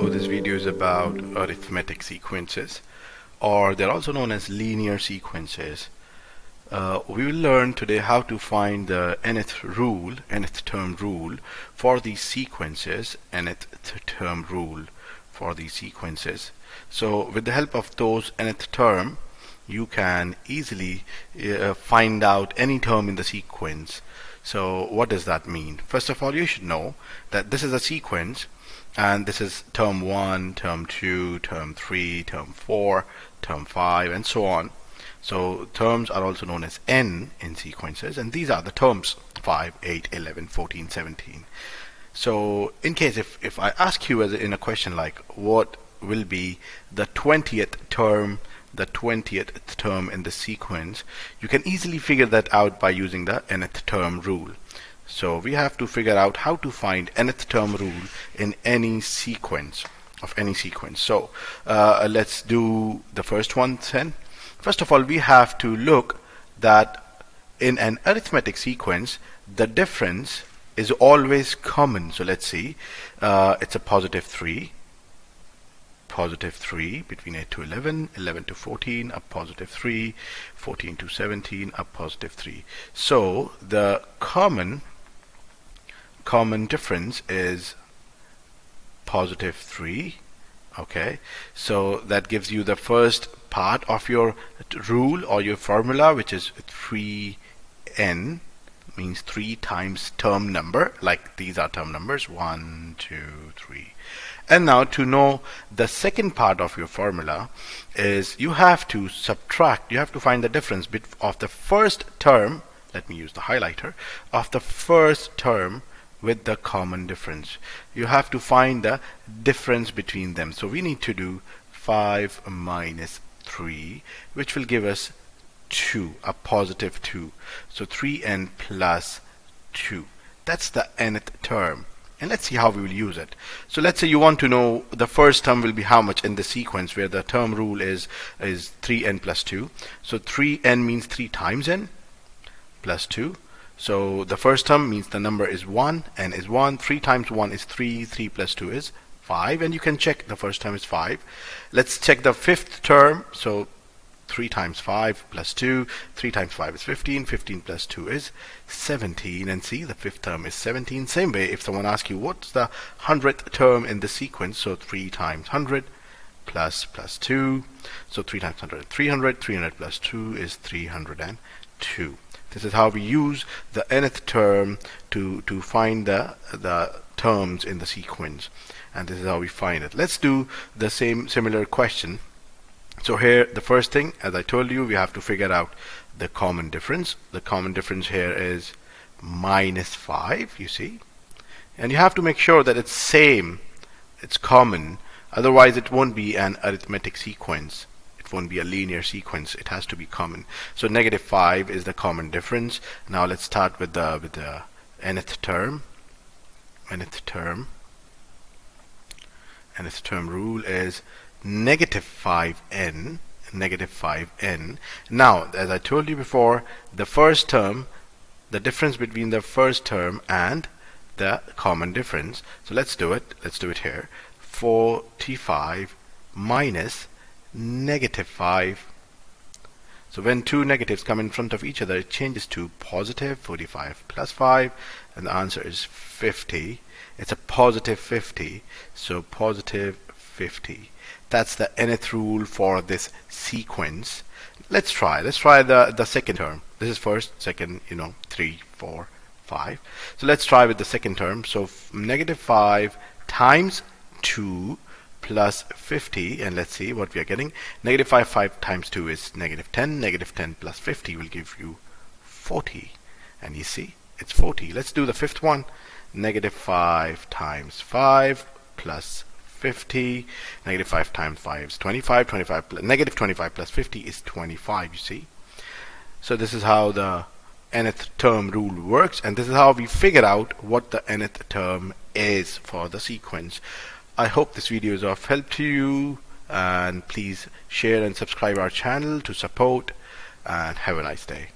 Hello, this video is about arithmetic sequences, or they're also known as linear sequences. We will learn today how to find the nth term rule for these sequences, nth term rule for these sequences. So with the help of those nth term, you can easily find out any term in the sequence. So what does that mean? First of all, you should know that this is a sequence, and this is term 1, term 2, term 3, term 4, term 5, and so on. So terms are also known as n in sequences, and these are the terms 5, 8, 11, 14, 17. So in case if I ask you in a question like what will be the 20th term in the sequence, you can easily figure that out by using the nth term rule. So we have to figure out how to find nth term rule in any sequence So let's do the first one then. First of all, we have to look that in an arithmetic sequence the difference is always common. So let's see, it's a positive 3 between 8 to 11, 11 to 14, a positive 3, 14 to 17, a positive 3. So the common difference is positive 3. Okay, so that gives you the first part of your rule or your formula, which is 3n, means 3 times term number, like these are term numbers 1, 2, 3. And now to know the second part of your formula is you have to subtract, you have to find the difference of the first term, let me use the highlighter, of the first term with the common difference. You have to find the difference between them. So we need to do 5 minus 3, which will give us 2, a positive 2. So 3n plus 2. That's the nth term. And let's see how we will use it. So let's say you want to know the first term will be how much in the sequence where the term rule is 3n plus 2. So 3n means 3 times n plus 2. So the first term means the number is 1, n is 1, 3 times 1 is 3, 3 plus 2 is 5, and you can check the first term is 5. Let's check the fifth term. So 3 times 5 plus 2, 3 times 5 is 15, 15 plus 2 is 17, and see the fifth term is 17. Same way, if someone asks you what's the 100th term in the sequence, so 3 times 100 plus 2, so 3 times 100 is 300, 300 plus 2 is 302. This is how we use the nth term to find the terms in the sequence, and this is how we find it. Let's do the similar question. So here the first thing, as I told you, we have to figure out the common difference. The common difference here is minus 5, you see, and you have to make sure that it's same, it's common, otherwise it won't be an arithmetic sequence. It won't be a linear sequence. It has to be common. So negative 5 is the common difference. Now let's start with the nth term. Nth term rule is negative 5n. Now, as I told you before, the first term, the difference between the first term and the common difference. So let's do it. Let's do it here. 45 minus negative 5. So when two negatives come in front of each other, it changes to positive. 45 plus 5, and the answer is 50. It's a positive 50. So positive 50. That's the nth rule for this sequence. Let's try the second term. This is first, second, 3, 4, 5. So let's try with the second term. So negative 5 times 2 plus 50, and let's see what we are getting. Negative 5 times 2 is negative 10. Negative 10 plus 50 will give you 40, and you see it's 40. Let's do the fifth one. Negative 5 times 5 plus 50. Negative 5 times 5 is 25. Negative 25 plus 50 is 25, you see. So this is how the nth term rule works, and this is how we figure out what the nth term is for the sequence. I hope this video is of help to you, and please share and subscribe our channel to support, and have a nice day.